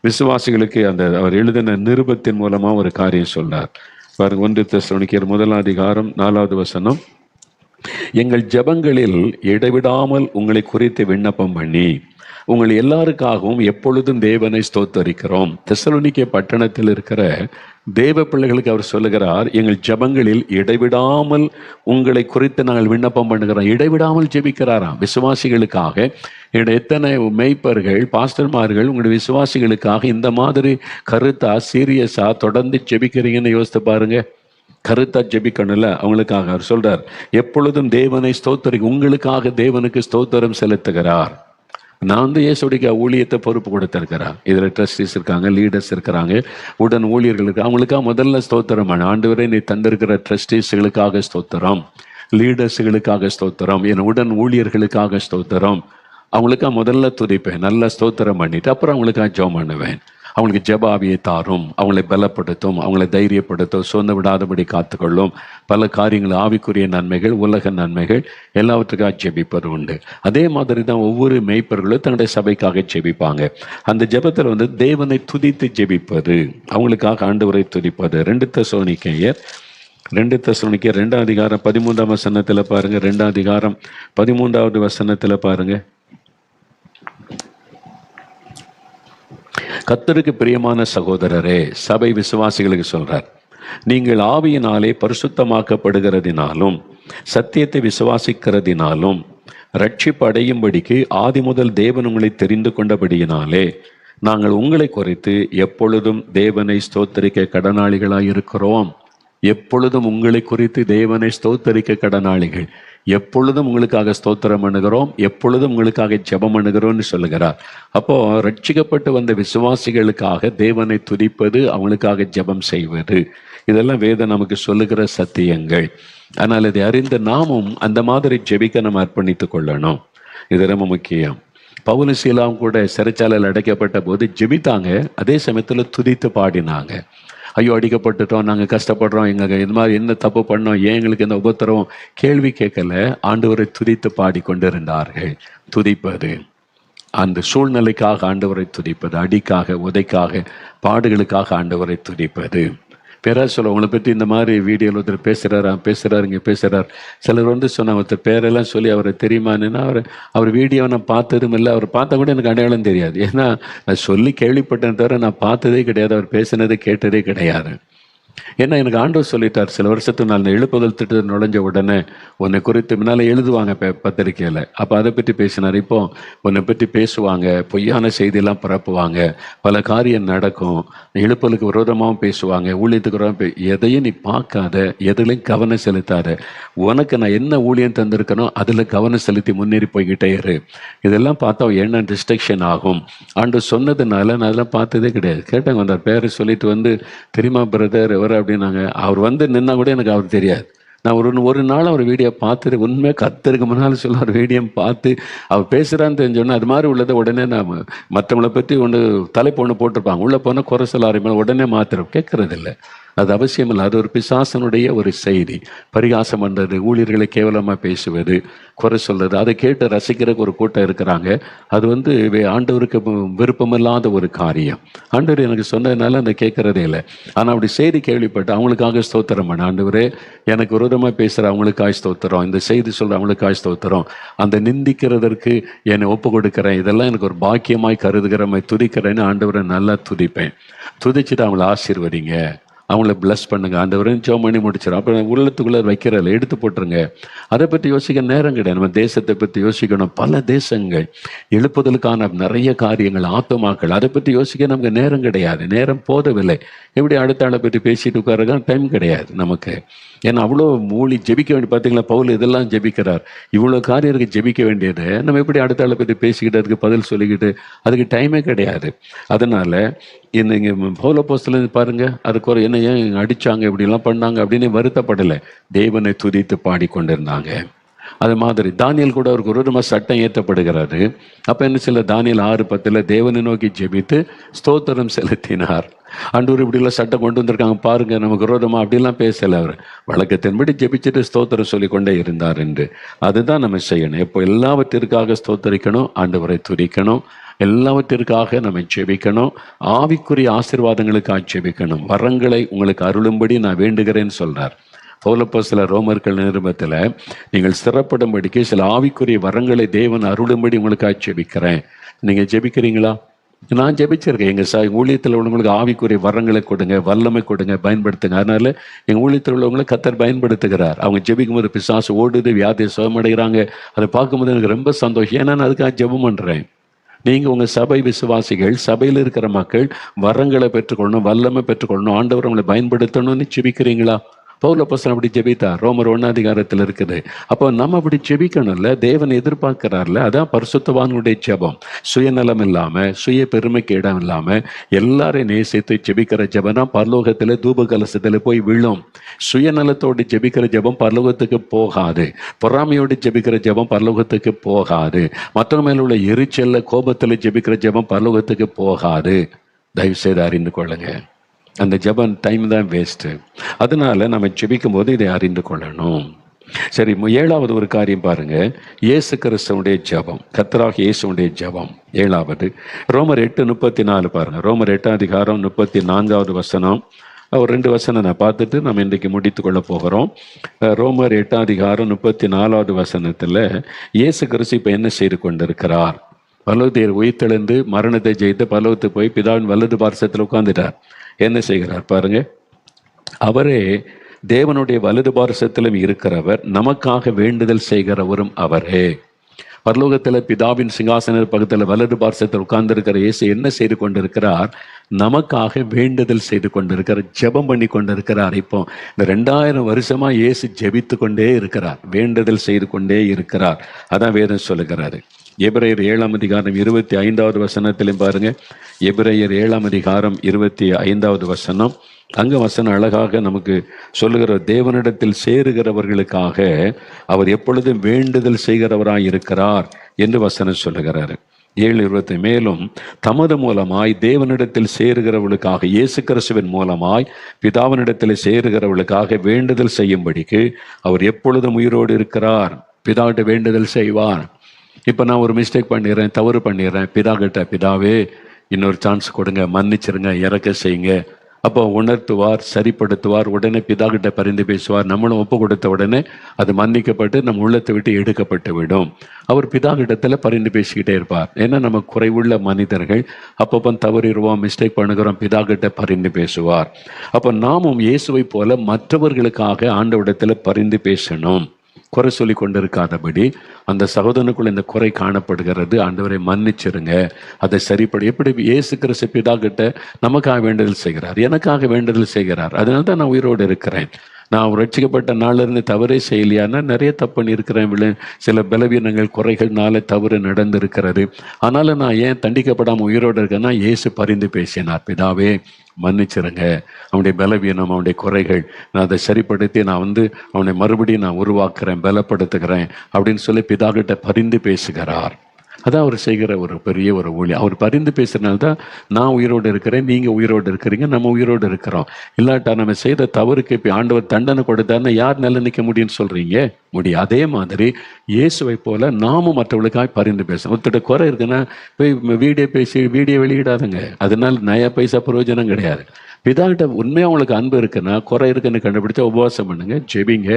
விசுவாசிகளுக்கு அந்த அவர் எழுதின நிருபத்தின் மூலமா ஒரு காரியம் சொல்றார் பாருங்க. 1 தெசலோனிக்கேயர் 1 அதிகாரம் 4வது வசனம், எங்கள் ஜெபங்களில் இடைவிடாமல் உங்களை குறித்து விண்ணப்பம் பண்ணி உங்கள் எல்லாருக்காகவும் எப்பொழுதும் தேவனை ஸ்தோத்தரிக்கிறோம். தெசலோனிக்கே பட்டணத்தில் இருக்கிற தேவ பிள்ளைகளுக்கு அவர் சொல்லுகிறார், எங்கள் ஜெபங்களில் இடைவிடாமல் உங்களை குறித்து நாங்கள் விண்ணப்பம் பண்ணுகிறோம். இடைவிடாமல் ஜெபிக்கிறாராம் விசுவாசிகளுக்காக. எத்தனை மெய்ப்பர்கள், பாஸ்டர்மார்கள் உங்களுடைய விசுவாசிகளுக்காக இந்த மாதிரி கருத்தா சீரியஸா தொடர்ந்து ஜெபிக்கிறீங்கன்னு யோசித்து பாருங்க. கருத்தா ஜெபிக்கணும்ல, அவங்களுக்காக அவர் சொல்றார், எப்பொழுதும் தேவனை ஸ்தோத்தரி, உங்களுக்காக தேவனுக்கு ஸ்தோத்திரம் செலுத்துகிறார். நான் இயேசுடைய ஊழியத்தை பொறுப்பு கொடுத்திருக்கிறேன். இதுல ட்ரஸ்டிஸ் இருக்காங்க, லீடர்ஸ் இருக்கிறாங்க, உடன் ஊழியர்கள் இருக்காங்க. அவங்களுக்காக முதல்ல ஸ்தோத்திரம். ஆண்டவரே நீ தந்திருக்கிற ட்ரஸ்டிஸ்களுக்காக ஸ்தோத்திரம், லீடர்ஸுகளுக்காக ஸ்தோத்திரம், என் உடன் ஊழியர்களுக்காக ஸ்தோத்திரம். அவங்களுக்காக முதல்ல துதிப்பேன், நல்லா ஸ்தோத்திரம் பண்ணிட்டு அப்புறம் அவங்களுக்காக ஜெபம் பண்ணுவேன். அவங்களுக்கு ஜெப ஆவியை தாரும், அவங்களை பலப்படுத்தும், அவங்களை தைரியப்படுத்தும், சொந்த விடாதபடி காத்துக்கொள்ளும். பல காரியங்கள், ஆவிக்குரிய நன்மைகள், உலக நன்மைகள் எல்லாவற்றுக்காக ஜெபிப்பது உண்டு. அதே மாதிரி தான் ஒவ்வொரு மெய்ப்பர்களும் தன்னுடைய சபைக்காக ஜெபிப்பாங்க. அந்த ஜெபத்தில் தேவனை துதித்து ஜெபிப்பது, அவங்களுக்காக ஆண்டவரை துதிப்பது. 2 தெசலோனிக்கேயர் 2ஆம் அதிகாரம் 13ஆம் வசனத்தில் பாருங்க. 2ஆம் அதிகாரம் 13வது வசனத்தில் பாருங்க. கர்த்தருக்கு பிரியமான சகோதரரே, சபை விசுவாசிகளுக்கு சொல்றார், நீங்கள் ஆவியினாலே பரிசுத்தமாக்கப்படுகிறதினாலும் சத்தியத்தை விசுவாசிக்கிறதினாலும் ரட்சிப்பு அடையும்படிக்கு ஆதி முதல் தேவன் உங்களை தெரிந்து கொண்டபடியினாலே நாங்கள் உங்களை குறித்து எப்பொழுதும் தேவனை ஸ்தோத்தரிக்க கடனாளிகளாய் இருக்கிறோம். எப்பொழுதும் உங்களை குறித்து தேவனை ஸ்தோத்தரிக்க கடனாளிகள். எப்பொழுதும் உங்களுக்காக ஸ்தோத்திரம் பண்ணுகிறோம், எப்பொழுதும் உங்களுக்காக ஜெபம் பண்ணுகிறோம்னு சொல்லுகிறார். அப்போ ரட்சிக்கப்பட்டு வந்த விசுவாசிகளுக்காக தேவனை துதிப்பது, அவங்களுக்காக ஜெபம் செய்வது, இதெல்லாம் வேதம் நமக்கு சொல்லுகிற சத்தியங்கள். ஆனால் இதை அறிந்த நாமும் அந்த மாதிரி ஜெபிக்க நம்ம அர்ப்பணித்துக் கொள்ளணும். இது ரொம்ப முக்கியம். பவுலும் சீலாவும் கூட சிறைச்சாலையில் அடைக்கப்பட்ட போது ஜெபித்தாங்க, அதே சமயத்தில் துதித்து பாடினாங்க. ஐயோ அடிக்கப்பட்டுட்டோம், நாங்கள் கஷ்டப்படுறோம், எங்கள் இது மாதிரி என்ன தப்பு பண்ணோம், ஏன் எங்களுக்கு இந்த உபத்திரம், கேள்வி கேட்கல, ஆண்டவரை துதித்து பாடிக்கொண்டிருந்தார்கள். துதிப்பது, அந்த சூழ்நிலைக்காக ஆண்டவரை துதிப்பது, அடிக்காக, உதைக்காக, பாடுகளுக்காக ஆண்டவரை துதிப்பது. பேராக சொல்ல, உங்களை பற்றி இந்த மாதிரி வீடியோவில் ஒருத்தர் பேசுகிறார், இங்கே பேசுகிறார். சிலர் சொன்னாங்க, ஒருத்தர் பேரெல்லாம் சொல்லி அவரை தெரியுமான்னா, அவர் வீடியோவை நான் பார்த்ததும் இல்லை, அவர் பார்த்தா கூட எனக்கு அடையாளம் தெரியாது. ஏன்னா நான் சொல்லி கேள்விப்பட்டேன் தவிர நான் பார்த்ததே கிடையாது, அவர் பேசினதே கேட்டதே கிடையாது. ஏன்னா எனக்கு ஆண்டவர் சொல்லிட்டார், சில வருஷத்துக்கு நான் எழுப்புதல் திட்டத்தில் நுழைஞ்ச உடனே உன்னை குறித்து முன்னால் எழுதுவாங்க பத்திரிக்கையில். அப்போ அதை பற்றி பேசினார். இப்போ உன்னை பற்றி பேசுவாங்க, பொய்யான செய்தியெல்லாம் பரப்புவாங்க, பல காரியம் நடக்கும், எழுப்புதலுக்கு விரோதமாகவும் பேசுவாங்க, ஊழியத்துக்கு எதையும் நீ பார்க்காத, எதுலையும் கவனம் செலுத்தாத, உனக்கு நான் என்ன ஊழியம் தந்திருக்கனோ அதில் கவனம் செலுத்தி முன்னேறி போய்கிட்டே இரு. இதெல்லாம் பார்த்தா என்ன டிஸ்ட்ரக்ஷன் ஆகும். ஆண்டவர் சொன்னதுனால நான் அதெல்லாம் பார்த்ததே கிடையாது. கேட்டாங்க, வந்தார் பேரை சொல்லிட்டு தெரியுமா பிரதர் எவர் அப்படின்னாங்க. அவர் நின்னா கூட எனக்கு அவர் தெரியாது. நான் ஒரு நாள் அவர் வீடியோ பார்த்துட்டு, உண்மையாக கர்த்தருக்கு முன்னால் சொல்ல அவர் வீடியோ பார்த்து அவர் பேசுகிறான்னு தெரிஞ்சோன்னே அது மாதிரி உள்ளதை உடனே நான் மற்றவங்களை பற்றி தலைப்பு ஒன்று போட்டிருப்பாங்க, உள்ளே போனால் குறை சொல்ல ஆரம்பிச்சு உடனே மாத்திரம் கேட்கறதில்லை. அது அவசியம் இல்லை. அது ஒரு பிசாசனுடைய ஒரு செய்தி. பரிகாசம் பண்ணுறது, ஊழியர்களை கேவலமாக பேசுவது, குறை சொல்றது, அதை கேட்டு ரசிக்கிறதுக்கு ஒரு கூட்டம் இருக்கிறாங்க. அது ஆண்டவருக்கு விருப்பமில்லாத ஒரு காரியம். ஆண்டவர் எனக்கு சொன்னதுனால அந்த கேட்கறதே இல்லை. ஆனால் அப்படி செய்தி கேள்விப்பட்டு அவங்களுக்காக ஸ்தோத்திரம் பண்ண, ஆண்டவரே எனக்கு விரோதமாக பேசுகிற அவங்களுக்காக ஸ்தோத்திரம், இந்த செய்தி சொல்கிற அவங்களுக்காக ஸ்தோத்திரம், அந்த நிந்திக்கிறதற்கு என்னை ஒப்பு கொடுக்குறேன், இதெல்லாம் எனக்கு ஒரு பாக்கியமாய் கருதுகிறமாய் துதிக்கிறேன்னு ஆண்டவரை நல்லா துதிப்பேன். துதிச்சுட்டு அவங்கள ஆசீர்வதிங்க, அவங்கள பிளஸ் பண்ணுங்க, ஆண்டவரையும் ஜெபம் பண்ணி முடிச்சிடும். அப்புறம் உள்ளத்துக்குள்ளே வைக்கிறதில்ல, எடுத்து போட்டுருங்க. அதை பற்றி யோசிக்க நேரம் கிடையாது. நம்ம தேசத்தை பற்றி யோசிக்கணும். பல தேசங்கள் எழுப்புதலுக்கான நிறைய காரியங்கள், ஆத்துமாக்கள், அதை பற்றி யோசிக்க நமக்கு நேரம் கிடையாது. நேரம் போதவில்லை. எப்படி அடுத்த ஆளை பற்றி பேசிட்டு உட்காருக்கான டைம் கிடையாது நமக்கு. ஏன்னா அவ்வளோ மூலி ஜெபிக்க வேண்டிய, பார்த்தீங்களா பவுல் இதெல்லாம் ஜெபிக்கிறார், இவ்வளோ காரியத்துக்கு ஜெபிக்க வேண்டியது. நம்ம எப்படி அடுத்த ஆளை பற்றி பேசிக்கிட்டு அதுக்கு பதில் சொல்லிக்கிட்டு அதுக்கு டைமே கிடையாது. அதனால இங்கே பவுல் அப்போஸ்தலன் பாருங்க, அதுக்கு ஒரு என்ன ஏன் அடிச்சாங்க இப்படிலாம் பண்ணாங்க அப்படின்னு வருத்தப்படலை, தேவனை துதித்து பாடிக்கொண்டிருந்தாங்க. அது மாதிரி தானியல் கூட அவருக்கு விரோதமாக சட்டம் ஏற்றப்படுகிறாரு. அப்போ என்ன சில தானியல் 6:10 தேவனை நோக்கி ஜெபித்து ஸ்தோத்திரம் செலுத்தினார். ஆண்டவர் இப்படிலாம் சட்டம் கொண்டு வந்திருக்காங்க பாருங்க, நமக்கு விரோதமாக அப்படிலாம் பேசலை. அவர் வழக்கத்தின்படி ஜெபிச்சுட்டு ஸ்தோத்திரம் சொல்லிக்கொண்டே இருந்தார் என்று. அதுதான் நம்ம செய்யணும். இப்போ எல்லாவற்றிற்காக ஸ்தோத்தரிக்கணும், ஆண்டவரை துதிக்கணும், எல்லாவற்றிற்காக நம்ம ஜெபிக்கணும், ஆவிக்குரிய ஆசீர்வாதங்களுக்காக ஜெபிக்கணும். வரங்களை உங்களுக்கு அருளும்படி நான் வேண்டுகிறேன்னு சொல்றார். பவுலப்போஸ்தலர் ரோமர்கள் நிருபத்தில் நீங்கள் ஸ்திரப்படும்படிக்கு சில ஆவிக்குரிய வரங்களை தேவன் அருளும்படி உங்களுக்கு ஜெபிக்கிறேன். நீங்கள் ஜெபிக்கிறீங்களா? நான் ஜெபிச்சிருக்கேன். எங்கள் ஊழியத்தில் உள்ளவங்களுக்கு ஆவிக்குரிய வரங்களை கொடுங்க, வல்லமை கொடுங்க, பயன்படுத்துங்க. அதனால எங்கள் ஊழியத்தில் உள்ளவங்களை கர்த்தர் பயன்படுத்துகிறார். அவங்க ஜெபிக்கும் போது பிசாசு ஓடுது, வியாதியை சுகமடைகிறாங்க. அதை பார்க்கும்போது எனக்கு ரொம்ப சந்தோஷம். ஏன்னா நான் அதுக்காக ஜெபம் பண்ணுறேன். நீங்கள் உங்கள் சபை விசுவாசிகள், சபையில் இருக்கிற மக்கள் வரங்களை பெற்றுக்கொள்ளணும், வல்லமை பெற்றுக்கொள்ளணும், ஆண்டவர் அவங்களை பயன்படுத்தணும்னு ஜெபிக்கிறீங்களா? பவுல் அப்போஸ்தலன் அப்படி ஜெபித்தார். ரோமர் 1 இருக்குது. அப்போ நம்ம அப்படி ஜெபிக்கணும்ல, தேவன் எதிர்பார்க்கிறார்ல. அதான் பரிசுத்தவான்களுடைய ஜெபம். சுயநலம் இல்லாம, சுய பெருமைக்கு இடம் இல்லாம எல்லாரையும் நேசித்து ஜெபிக்கிற ஜெபம் தான் பரலோகத்துல தூப கலசத்துல போய் விழும். சுயநலத்தோடு ஜெபிக்கிற ஜெபம் பரலோகத்துக்கு போகாது. பொறாமையோடு ஜெபிக்கிற ஜெபம் பரலோகத்துக்கு போகாது. மற்றவங்க மேல உள்ள எரிச்சல்ல, கோபத்துல ஜெபிக்கிற ஜெபம் பரலோகத்துக்கு போகாது. தயவு செய்து அறிந்து கொள்ளுங்க. அந்த ஜெபம் டைம் தான் வேஸ்ட்டு. அதனால நம்ம ஜெபிக்கும் போது இதை அறிந்து கொள்ளணும். சரி, 7வது ஒரு காரியம் பாருங்க. இயேசு கிறிஸ்துவுடைய ஜெபம், கர்த்தராகிய இயேசுவுடைய ஜெபம் 7வது. ரோமர் 8:34 பாருங்க. ரோமர் 8:34 வசனம். ஒரு 2 வசனம் நான் பார்த்துட்டு நம்ம இன்றைக்கு முடித்து கொள்ள போகிறோம். ரோமர் 8:34 வசனத்தில் இயேசு கிறிஸ்து இப்போ என்ன செய்து கொண்டிருக்கிறார்? பரலோகத்தில் உயிர்த்தெழுந்து மரணத்தை ஜெயித்து பரலோகத்துக்கு போய் பிதாவின் வலது பார்சத்தில் உட்கார்ந்துட்டார். என்ன செய்கிறார் பாருங்க. அவரே தேவனுடைய வலது பார்சத்திலும் இருக்கிறவர், நமக்காக வேண்டுதல் செய்கிறவரும் அவரே. பரலோகத்தில் பிதாவின் சிங்காசன பக்கத்தில் வலது பார்சத்தில் உட்கார்ந்திருக்கிற இயேசு என்ன செய்து கொண்டிருக்கிறார்? நமக்காக வேண்டுதல் செய்து கொண்டிருக்கிறார், ஜெபம் பண்ணி கொண்டிருக்கிறார். இப்போ இந்த 2000 வருஷமா இயேசு ஜெபித்து கொண்டே இருக்கிறார், வேண்டுதல் செய்து கொண்டே இருக்கிறார். அதான் வேதம் சொல்லுகிறாரு. எபிரேயர் 7:25 வசனத்திலும் பாருங்க. எபிரேயர் 7:25 வசனம். அங்க வசனம் அழகாக நமக்கு சொல்லுகிற, தேவனிடத்தில் சேருகிறவர்களுக்காக அவர் எப்பொழுதும் வேண்டுதல் செய்கிறவராய் இருக்கிறார் என்று வசனம் சொல்லுகிறாரு. 7:20 மேலும் தமது மூலமாய் தேவனிடத்தில் சேருகிறவர்களுக்காக, இயேசு கிறிஸ்துவின் மூலமாய் பிதாவினிடத்தில் சேருகிறவர்களுக்காக வேண்டுதல் செய்யும்படிக்கு அவர் எப்பொழுதும் உயிரோடு இருக்கிறார். பிதாவிட்ட வேண்டுதல் செய்வார். இப்போ நான் ஒரு மிஸ்டேக் பண்ணிடுறேன், தவறு பண்ணிடுறேன், பிதா கிட்ட, பிதாவே இன்னொரு சான்ஸ் கொடுங்க, மன்னிச்சிருங்க, இறக்க செய்யுங்க. அப்போ உணர்த்துவார், சரிப்படுத்துவார். உடனே பிதா கிட்ட பரிந்து பேசுவார். நம்மளும் ஒப்பு கொடுத்த உடனே அது மன்னிக்கப்பட்டு நம்ம உள்ளத்தை விட்டு எடுக்கப்பட்டு விடும். அவர் பிதா கிட்டத்துல பரிந்து பேசிக்கிட்டே இருப்பார். ஏன்னா நம்ம குறைவுள்ள மனிதர்கள், அப்பப்போ தவறிடுவோம், மிஸ்டேக் பண்ணுகிறோம். பிதா கிட்ட பரிந்து பேசுவார். அப்போ நாமும் இயேசுவை போல மற்றவர்களுக்காக ஆண்டவரிடத்துல பரிந்து பேசணும். குறை சொல்லி கொண்டிருக்காதபடி, அந்த சகோதரனுக்குள்ள இந்த குறை காணப்படுகிறது, ஆண்டவரை மன்னிச்சிருங்க, அதை சரிப்படி. எப்படி இயேசு கிறிஸ்து பிதா கிட்ட நமக்காக வேண்டுதல் செய்கிறார், எனக்காக வேண்டுதல் செய்கிறார். அதனால தான் நான் உயிரோடு இருக்கிறேன். நான் ரட்சிக்கப்பட்ட நாளிலிருந்து தவறே செய்யலையானா நிறைய தப்பு பண்ணியிருக்கிறேன். சில பலவீனங்கள், குறைகள்னால தவறு நடந்திருக்கிறது. ஆனாலும் நான் ஏன் தண்டிக்கப்படாமல் உயிரோடு இருக்கேன்னா, இயேசு பரிந்து பேசினார், பிதாவே மன்னிச்சிருங்க, அவனுடைய பலவீனம், அவனுடைய குறைகள், நான் அதை சரிப்படுத்தி நான் அவனை மறுபடியும் நான் உருவாக்குறேன், பலப்படுத்துகிறேன் அப்படின்னு சொல்லி பிதா கிட்ட பரிந்து பேசுகிறார். அதான் அவர் செய்கிற ஒரு பெரிய ஒரு ஊழியம். அவர் பரிந்து பேசுறதுனால்தான் நான் உயிரோடு இருக்கிறேன், நீங்க உயிரோடு இருக்கிறீங்க, நம்ம உயிரோடு இருக்கிறோம். இல்லாட்டா நம்ம செய்த தவறுக்கு இப்போ ஆண்டவர் தண்டனை கொடுத்தாருன்னா யார் நிலை நிற்க முடியும்னு சொல்றீங்க? முடியும். அதே மாதிரி இயேசுவை போல நாமும் மற்றவர்களுக்காக பரிந்து பேசணும். ஒருத்தட்ட குறை இருக்குன்னா போய் வீடியோ வெளியிடாதுங்க. அதனால நயா பைசா பிரயோஜனம் கிடையாது. பிதாகிட்ட உண்மையாக உங்களுக்கு அன்பு இருக்குன்னா, குறை இருக்குன்னு கண்டுபிடிச்சா உபவாசம் பண்ணுங்க, ஜெபிங்க,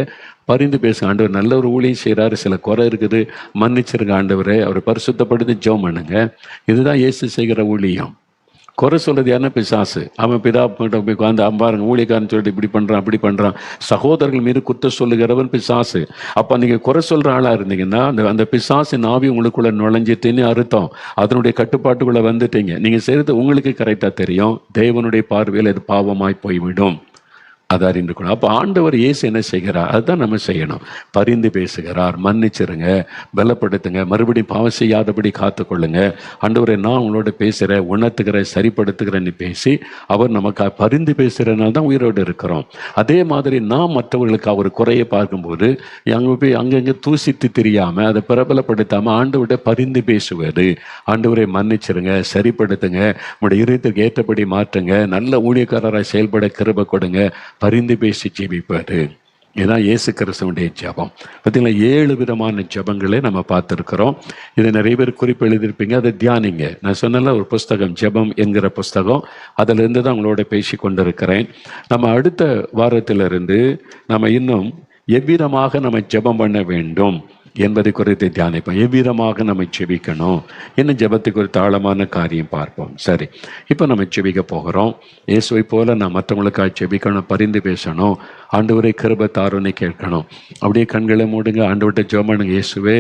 பரிந்து பேசுங்க. ஆண்டவர் நல்ல ஒரு ஊழியம் செய்கிறாரு, சில குறை இருக்குது, மன்னிச்சிருங்க ஆண்டவரே, அவரை பரிசுத்தப்படுத்தி ஜெபம் பண்ணுங்க. இதுதான் இயேசு செய்கிற ஊழியம். குறை சொல்றது யாருன்னா பிசாசு. அவன் பிதா போய் உட்காந்து பாருங்க ஊழியக்காரன்னு சொல்லிட்டு இப்படி பண்றான், அப்படி பண்றான். சகோதரர்கள் மீது குற்றம் சொல்லுகிறவன் பிசாசு. அப்ப நீங்க குறை சொல்ற ஆளா இருந்தீங்கன்னா அந்த பிசாசு நாவி உங்களுக்குள்ள நுழைஞ்சிட்டுன்னு அர்த்தம். அதனுடைய கட்டுப்பாட்டுக்குள்ள வந்துட்டீங்க. நீங்க செய்யறது உங்களுக்கு கரெக்டா தெரியும், தேவனுடைய பார்வையில் இது பாவமாய் போய்விடும். அதை அறிந்து கொள்ளும். அப்போ ஆண்டவர் இயேசு என்ன செய்கிறார்? அதுதான் நம்ம செய்யணும். பரிந்து பேசுகிறார், மன்னிச்சிருங்க, பலப்படுத்துங்க, மறுபடியும் பாவம் செய்யாதபடி காத்துக்கொள்ளுங்க. ஆண்டவரை நான் உங்களோட பேசுகிறேன், உணர்த்துக்கிறேன், சரிப்படுத்துகிறேன்னு பேசி அவர் நமக்கு பரிந்து பேசுகிறனால தான் உயிரோடு இருக்கிறோம். அதே மாதிரி நாம் மற்றவர்களுக்கு அவர் குறையை பார்க்கும்போது அங்கே போய் அங்கங்கே தூசித்து தெரியாமல் அதை பிரபலப்படுத்தாமல் ஆண்டவர்கிட்ட பரிந்து பேசுவது. ஆண்டவரை மன்னிச்சிருங்க, சரிப்படுத்துங்க, உங்களுடைய இருதயத்திற்கு ஏற்றபடி மாற்றுங்க, நல்ல ஊழியக்காரராக செயல்பட கிருபை கொடுங்க, பரிந்து பேசி ஜெபிப்பாரு. இதுதான் இயேசு கிறிஸ்துவுடைய ஜெபம். பார்த்தீங்களா, 7 விதமான ஜெபங்களை நம்ம பார்த்துருக்கிறோம். இதை நிறைய பேர் குறிப்பு எழுதியிருப்பீங்க, அதை தியானிங்க. நான் சொன்னல ஒரு புஸ்தகம், ஜெபம் என்கிற புஸ்தகம், அதிலிருந்து தான் உங்களோட பேசி கொண்டிருக்கிறேன். நம்ம அடுத்த வாரத்திலிருந்து நம்ம இன்னும் எவ்விதமாக நம்ம ஜெபம் பண்ண வேண்டும் என்பதை குறித்து தியானிப்போம். எவ்விதமாக நம்ம ஜெபிக்கணும், என்ன ஜெபத்தை குறித்து ஆழமான காரியம் பார்ப்போம். சரி, இப்போ நம்ம ஜெபிக்க போகிறோம். இயேசுவை போல நான் மற்றவங்களுக்காக ஜெபிக்கணும், பரிந்து பேசணும், ஆண்டவரை கிருபை தாருன்னு கேட்கணும். அப்படியே கண்களை மூடுங்க, ஆண்டவர்கிட்ட ஜெபம் பண்ணுங்க. இயேசுவே,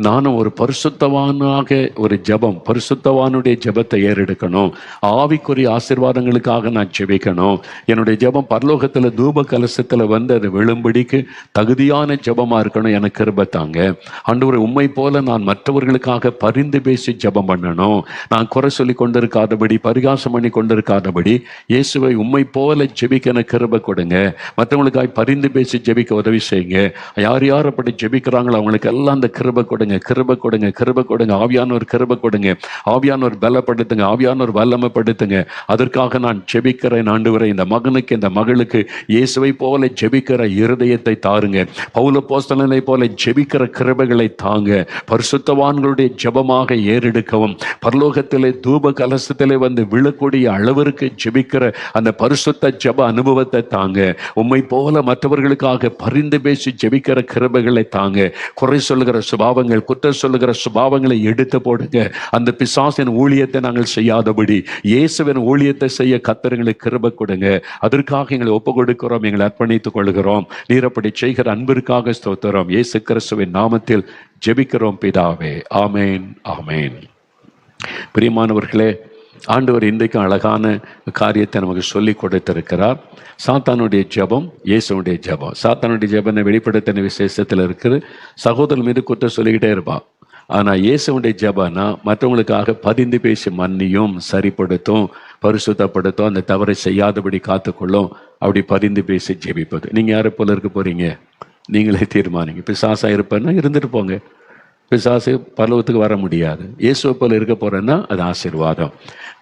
நானும் ஒரு பரிசுத்தவானாக ஒரு ஜெபம், பரிசுத்தவானுடைய ஜெபத்தை ஏறெடுக்கணும். ஆவிக்குரிய ஆசீர்வாதங்களுக்காக நான் ஜெபிக்கணும். என்னுடைய ஜெபம் பரலோகத்தில் தூப கலசத்தில் வந்து அது விழும்படிக்கு தகுதியான ஜெபமாக இருக்கணும். எனக்கு கிருபை தாங்க. ஆண்டவரே, உம்மை போல நான் மற்றவர்களுக்காக பரிந்து பேசி ஜெபம் பண்ணணும். நான் குறை சொல்லி கொண்டிருக்காதபடி, பரிகாசம் பண்ணி கொண்டிருக்காதபடி, இயேசுவை உம்மை போல ஜெபிக்க எனக்கு கிருபை கொடுங்க. மற்றவங்களுக்காக பரிந்து பேசி ஜெபிக்க உதவி செய்யுங்க. யார் யார் அப்படி ஜெபிக்கிறாங்களோ அவங்களுக்கு எல்லாம் அந்த கிருபை கொடுங்க, கிருபை கொடுங்க, கிருபை கொடுங்க. ஆவியானவர் கிருபை கொடுங்க, ஆவியானவர் பலப்படுத்துங்க, ஆவியானவர் வல்லமைப்படுத்துங்க. அதற்காக நான் ஜெபிக்கிறேன். ஆண்டவரே, இந்த மகனுக்கு இந்த மகளுக்கு இயேசுவை போல ஜெபிக்கிற இருதயத்தை தாருங்க. பவுல அப்போஸ்தலனை போல ஜெபிக்கிற கிருபைகளை தாங்க. பரிசுத்தவான்களுடைய ஜெபமாக ஏறெடுக்கவும், பரலோகத்திலே தூப கலசத்திலே வந்து விழக்கூடிய அளவிற்கு ஜெபிக்கிற அந்த பரிசுத்த ஜெப அனுபவத்தை தாங்க. உம்மை போல மற்றவர்களுக்காக பரிந்து பேசி ஜெபிக்கிற கிருபைகளை தாங்க. குறை சொல்லுகிற சுபாவங்கள், குற்றம் சொல்லுகிற சுபாவங்களை எடுத்து போடுங்க. அந்த பிசாசின் ஊழியத்தை நாங்கள் செய்யாதபடி இயேசுவின் ஊழியத்தை செய்ய கர்த்தர்களுக்கு கிருபை கொடுங்க. அதற்காக எங்களை ஒப்பு கொடுக்கிறோம், எங்களை அர்ப்பணித்துக் கொள்கிறோம். நீர் அப்படி செய்கிற அன்பிற்காக ஸ்தோத்திரம். இயேசு கிறிஸ்துவின் நாமத்தில் ஜெபிக்கிறோம் பிதாவே. ஆமேன், ஆமேன். பிரியமானவர்களே, ஆண்டவர் இன்றைக்கும் அழகான காரியத்தை நமக்கு சொல்லி கொடுத்திருக்கிறார். சாத்தானுடைய ஜெபம், இயேசுடைய ஜெபம். சாத்தானுடைய ஜெபனை வெளிப்படுத்தின விசேஷத்தில் இருக்குது. சகோதரன் மீது குற்றம் சொல்லிக்கிட்டே இருப்பான். ஆனால் இயேசுடைய ஜெபனா மற்றவங்களுக்காக பதிந்து பேசி மன்னியும், சரிப்படுத்தும், பரிசுத்தப்படுத்தும், அந்த தவறை செய்யாதபடி காத்துக்கொள்ளும். அப்படி பதிந்து பேசி ஜெபிப்பது. நீங்கள் யாரை போல இருக்க போறீங்க? நீங்களே தீர்மானிங்க. பிசாசா இருப்பேன்னா இருந்துட்டு போங்க. பிசாசு பரலோகத்துக்கு வர முடியாது. இயேசுவை போல இருக்க போறேன்னா அது ஆசீர்வாதம்.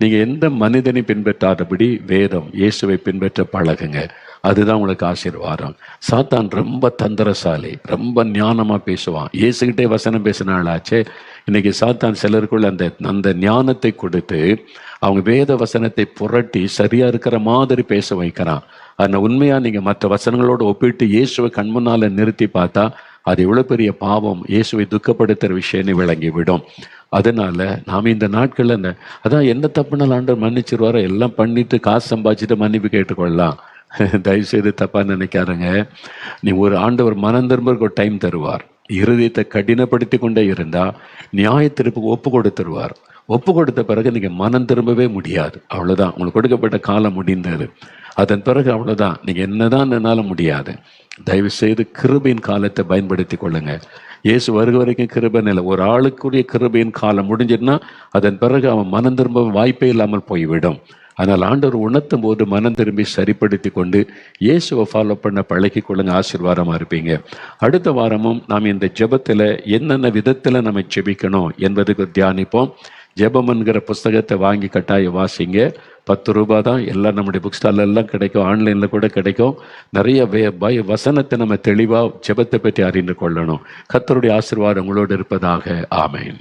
நீங்கள் எந்த மனிதனை பின்பற்றாதபடி வேதம், இயேசுவை பின்பற்ற பழகுங்க. அதுதான் உங்களுக்கு ஆசீர்வாதம். சாத்தான் ரொம்ப தந்திரசாலி, ரொம்ப ஞானமாக பேசுவான். இயேசுகிட்டே வசனம் பேசினாலாச்சே. இன்னைக்கு சாத்தான் சிலருக்குள்ள அந்த ஞானத்தை கொடுத்து அவங்க வேத வசனத்தை புரட்டி சரியா இருக்கிற மாதிரி பேச வைக்கிறான். ஆனால் உண்மையாக நீங்கள் மற்ற வசனங்களோடு ஒப்பிட்டு இயேசுவை கண்முன்னால் நிறுத்தி பார்த்தா அது எவ்வளோ பெரிய பாவம், இயேசுவை துக்கப்படுத்துகிற விஷயம்னு விளங்கிவிடும். அதனால நாம் இந்த நாட்களில் அதான் என்ன தப்புனாலும் ஆண்டவர் மன்னிச்சிருவாரோ, எல்லாம் பண்ணிட்டு காசு சம்பாதிச்சுட்டு மன்னிப்பு கேட்டுக்கொள்ளலாம். தயவுசெய்து தப்பா நினைக்காருங்க. நீ ஒரு ஆண்டவர் மனம் திரும்ப ஒரு டைம் தருவார். இருதயத்தை கடினப்படுத்தி கொண்டே இருந்தா நியாயத்திற்கு ஒப்பு கொடுத்துருவார். ஒப்பு கொடுத்த பிறகு நீங்க மனம் திரும்பவே முடியாது. அவ்வளவுதான், உங்களுக்கு கொடுக்கப்பட்ட காலம் முடிந்தது. அதன் பிறகு அவ்வளவுதான், நீங்க என்னதான் என்னாலும் முடியாது. தயவு செய்து கிருபையின் காலத்தை பயன்படுத்தி கொள்ளுங்க. இயேசு வருக வரைக்கும் கிருபை இல்லை. ஒரு ஆளுக்குரிய கிருபையின் காலம் முடிஞ்சிருன்னா அதன் பிறகு அவன் மனம் திரும்ப வாய்ப்பே இல்லாமல் போய்விடும். ஆனால் ஆண்டவர் உணர்த்தும் போது மனம் திரும்பி சரிப்படுத்தி கொண்டு இயேசுவை ஃபாலோ பண்ண பழகி கொள்ளுங்க. ஆசீர்வாதமாக இருப்பீங்க. அடுத்த வாரமும் நாம் இந்த ஜெபத்தில் என்னென்ன விதத்தில் நம்ம ஜெபிக்கணும் என்பதுக்கு தியானிப்போம். ஜெபம் என்கிற புஸ்தகத்தை வாங்கி கட்டாயம் வாசிங்க. 10 ரூபாய் தான். எல்லாம் நம்முடைய புக் ஸ்டால்ல எல்லாம் கிடைக்கும், ஆன்லைனில் கூட கிடைக்கும். நிறைய வசனத்தை நம்ம தெளிவாக ஜெபத்தை பற்றி அறிந்து கொள்ளணும். கர்த்தருடைய ஆசீர்வாதம் உங்களோடு இருப்பதாக. ஆமென்.